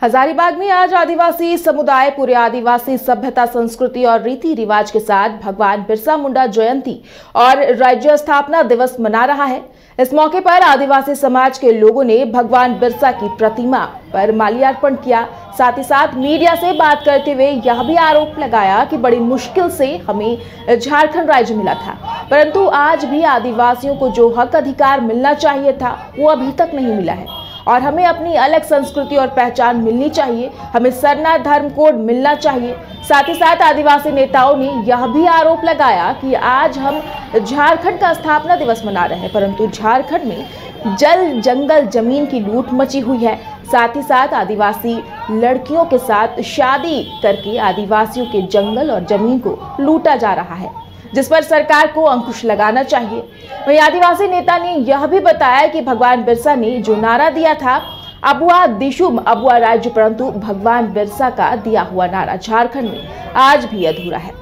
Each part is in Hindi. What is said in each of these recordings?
हजारीबाग में आज आदिवासी समुदाय पूरे आदिवासी सभ्यता, संस्कृति और रीति रिवाज के साथ भगवान बिरसा मुंडा जयंती और राज्य स्थापना दिवस मना रहा है। इस मौके पर आदिवासी समाज के लोगों ने भगवान बिरसा की प्रतिमा पर माल्यार्पण किया। साथ ही साथ मीडिया से बात करते हुए यह भी आरोप लगाया कि बड़ी मुश्किल से हमें झारखंड राज्य मिला था, परंतु आज भी आदिवासियों को जो हक अधिकार मिलना चाहिए था वो अभी तक नहीं मिला है और हमें अपनी अलग संस्कृति और पहचान मिलनी चाहिए। हमें सरना धर्म कोड मिलना चाहिए। साथ ही साथ आदिवासी नेताओं ने यह भी आरोप लगाया कि आज हम झारखंड का स्थापना दिवस मना रहे हैं, परंतु झारखंड में जल, जंगल, जमीन की लूट मची हुई है। साथ ही साथ आदिवासी लड़कियों के साथ शादी करके आदिवासियों के जंगल और जमीन को लूटा जा रहा है, जिस पर सरकार को अंकुश लगाना चाहिए। वहीं आदिवासी नेता ने यह भी बताया कि भगवान बिरसा ने जो नारा दिया था अबुआ दिशुम अबुआ राज्य, परंतु भगवान बिरसा का दिया हुआ नारा झारखंड में आज भी अधूरा है,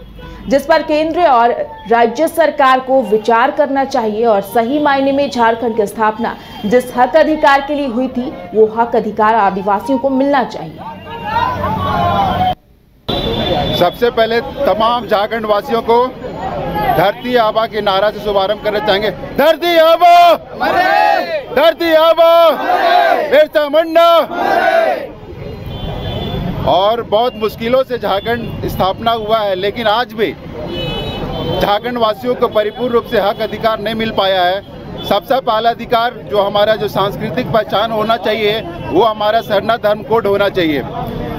जिस पर केंद्र और राज्य सरकार को विचार करना चाहिए और सही मायने में झारखंड की स्थापना जिस हक अधिकार के लिए हुई थी वो हक अधिकार आदिवासियों को मिलना चाहिए। सबसे पहले तमाम झारखंड वासियों को धरती आबा के नारा से शुभारंभ करना चाहेंगे। धरती आबा, धरती आबा, बिरसा मुंडा। और बहुत मुश्किलों से झारखंड स्थापना हुआ है, लेकिन आज भी झारखंड वासियों को परिपूर्ण रूप से हक अधिकार नहीं मिल पाया है। सबसे पहला अधिकार जो हमारा जो सांस्कृतिक पहचान होना चाहिए वो हमारा सरना धर्म कोड होना चाहिए,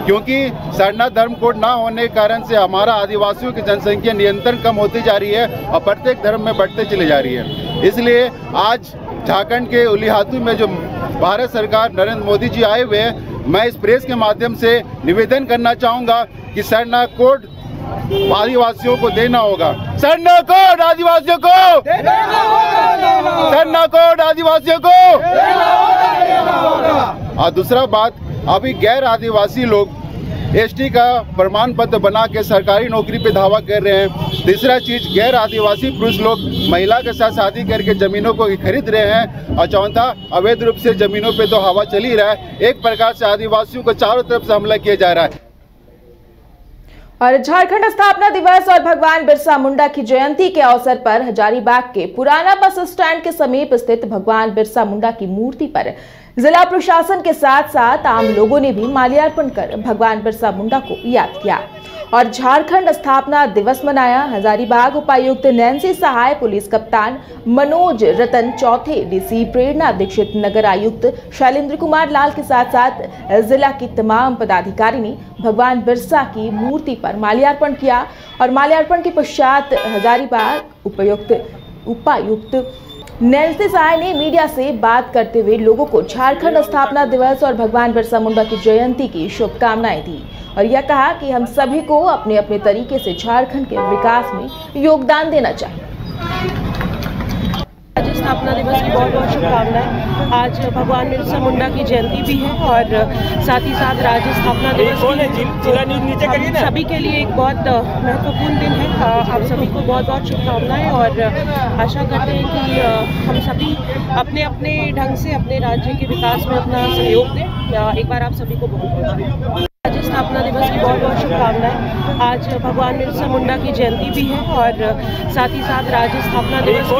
क्योंकि सरना धर्म कोड ना होने के कारण से हमारा आदिवासियों की जनसंख्या निरंतर कम होती जा रही है और प्रत्येक धर्म में बढ़ते चली जा रही है। इसलिए आज झारखंड के उलिहातू में जो भारत सरकार नरेंद्र मोदी जी आए हुए हैं, मैं इस प्रेस के माध्यम से निवेदन करना चाहूँगा कि सरना कोड आदिवासियों को देना होगा। सरना कोड आदिवासियों को देना होगा। सरना कोड आदिवासियों को देना होगा। और दूसरा बात, अभी गैर आदिवासी लोग एसटी का प्रमाण पत्र बना के सरकारी नौकरी पे दावा कर रहे हैं। तीसरा चीज, गैर आदिवासी पुरुष लोग महिला के साथ शादी करके जमीनों को खरीद रहे हैं। और चौथा, अवैध रूप से जमीनों पे तो हवा चल ही रहा है। एक प्रकार से आदिवासियों को चारों तरफ से हमला किया जा रहा है। और झारखंड स्थापना दिवस और भगवान बिरसा मुंडा की जयंती के अवसर पर हजारीबाग के पुराना बस स्टैंड के समीप स्थित भगवान बिरसा मुंडा की मूर्ति पर जिला प्रशासन के साथ साथ आम लोगों ने भी माल्यार्पण कर भगवान बिरसा मुंडा को याद किया और झारखंड स्थापना दिवस मनाया। हजारीबाग उपायुक्त नैन्सी सहाय, पुलिस कप्तान मनोज रतन चौथे, डीसी प्रेरणा दीक्षित, नगर आयुक्त शैलेंद्र कुमार लाल के साथ साथ जिला की तमाम पदाधिकारी ने भगवान बिरसा की मूर्ति पर माल्यार्पण किया और माल्यार्पण के पश्चात हजारीबाग उपायुक्त नैन्सी सहाय ने मीडिया से बात करते हुए लोगों को झारखंड स्थापना दिवस और भगवान बिरसा मुंडा की जयंती की शुभकामनाएं दी और यह कहा कि हम सभी को अपने अपने तरीके से झारखंड के विकास में योगदान देना चाहिए। राज्य स्थापना दिवस की बहुत बहुत शुभकामनाएं। आज भगवान बिरसा मुंडा की जयंती भी है और साथ ही साथ राज्य स्थापना दिवस हम सभी के लिए एक बहुत महत्वपूर्ण दिन है। आप सभी को बहुत बहुत शुभकामनाएं और आशा करते हैं कि हम सभी अपने अपने ढंग से अपने राज्य के विकास में अपना सहयोग दें। एक बार आप सभी को बहुत बहुत शुभकामनाएं। राज्य स्थापना दिवस की बहुत बहुत शुभकामनाएं। आज भगवान बिरसा मुंडा की जयंती भी है और साथ ही साथ राज्य स्थापना दिवस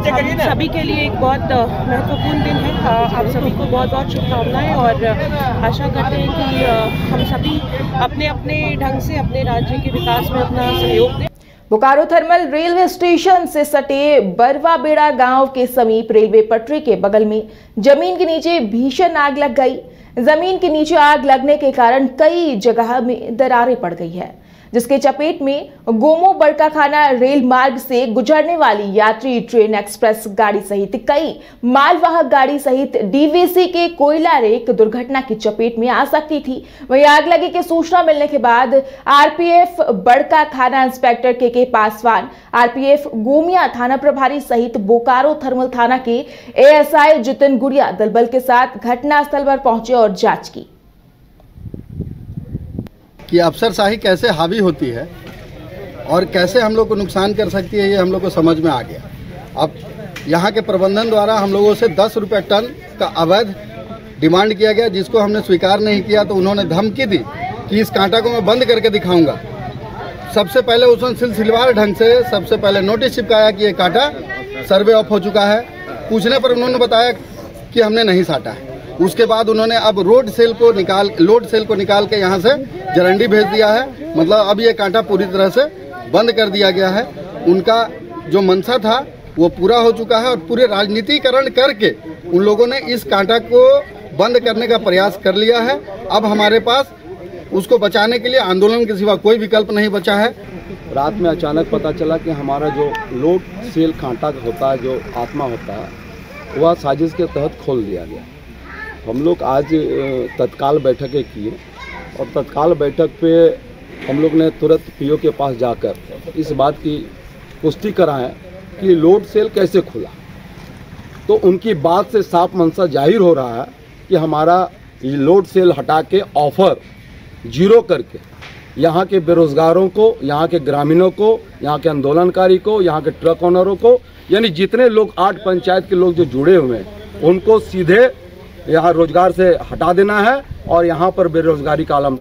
हम सभी के लिए एक बहुत महत्वपूर्ण दिन है। आप सभी को बहुत बहुत शुभकामनाएं और आशा करते हैं कि हम सभी अपने अपने ढंग से अपने राज्य के विकास में अपना सहयोग दें। बोकारो थर्मल रेलवे स्टेशन से सटे बरवा बेड़ा गांव के समीप रेलवे पटरी के बगल में जमीन के नीचे भीषण आग लग गई। जमीन के नीचे आग लगने के कारण कई जगह में दरारें पड़ गई है, जिसके चपेट में गोमो बड़काखाना रेल मार्ग से गुजरने वाली यात्री ट्रेन, एक्सप्रेस गाड़ी सहित कई मालवाहक गाड़ी सहित डीवीसी के कोयला रेक दुर्घटना की चपेट में आ सकती थी। वहीं आग लगी की सूचना मिलने के बाद आरपीएफ बड़काखाना इंस्पेक्टर के पासवान, आरपीएफ गोमिया थाना प्रभारी सहित बोकारो थर्मल थाना के एएसआई जितिन गुड़िया दलबल के साथ घटनास्थल पर पहुंचे और जांच की कि अफसरशाही कैसे हावी होती है और कैसे हम लोग को नुकसान कर सकती है, ये हम लोग को समझ में आ गया। अब यहाँ के प्रबंधन द्वारा हम लोगों से 10 रुपये टन का अवैध डिमांड किया गया, जिसको हमने स्वीकार नहीं किया तो उन्होंने धमकी दी कि इस कांटा को मैं बंद करके दिखाऊंगा। सबसे पहले उसने सिलसिलेवार ढंग से सबसे पहले नोटिस चिपकाया कि ये कांटा सर्वे ऑफ हो चुका है। पूछने पर उन्होंने बताया कि हमने नहीं साटा है। उसके बाद उन्होंने अब लोड सेल को निकाल के यहाँ से जरंडी भेज दिया है। मतलब अब ये कांटा पूरी तरह से बंद कर दिया गया है। उनका जो मंशा था वो पूरा हो चुका है और पूरे राजनीतिकरण करके उन लोगों ने इस कांटा को बंद करने का प्रयास कर लिया है। अब हमारे पास उसको बचाने के लिए आंदोलन के सिवा कोई विकल्प नहीं बचा है। रात में अचानक पता चला कि हमारा जो लोड सेल कांटा होता है, जो आत्मा होता है, वह साजिश के तहत खोल दिया गया। हम लोग आज तत्काल बैठकें किए और तत्काल बैठक पे हम लोग ने तुरंत पीओ के पास जाकर इस बात की पुष्टि कराएं कि लोड सेल कैसे खुला। तो उनकी बात से साफ मंशा जाहिर हो रहा है कि हमारा ये लोड सेल हटा के ऑफर जीरो करके यहाँ के बेरोजगारों को, यहाँ के ग्रामीणों को, यहाँ के आंदोलनकारी को, यहाँ के ट्रक ओनरों को, यानी जितने लोग 8 पंचायत के लोग जो जुड़े हुए हैं उनको सीधे यहाँ रोजगार से हटा देना है और यहाँ पर बेरोजगारी का आलम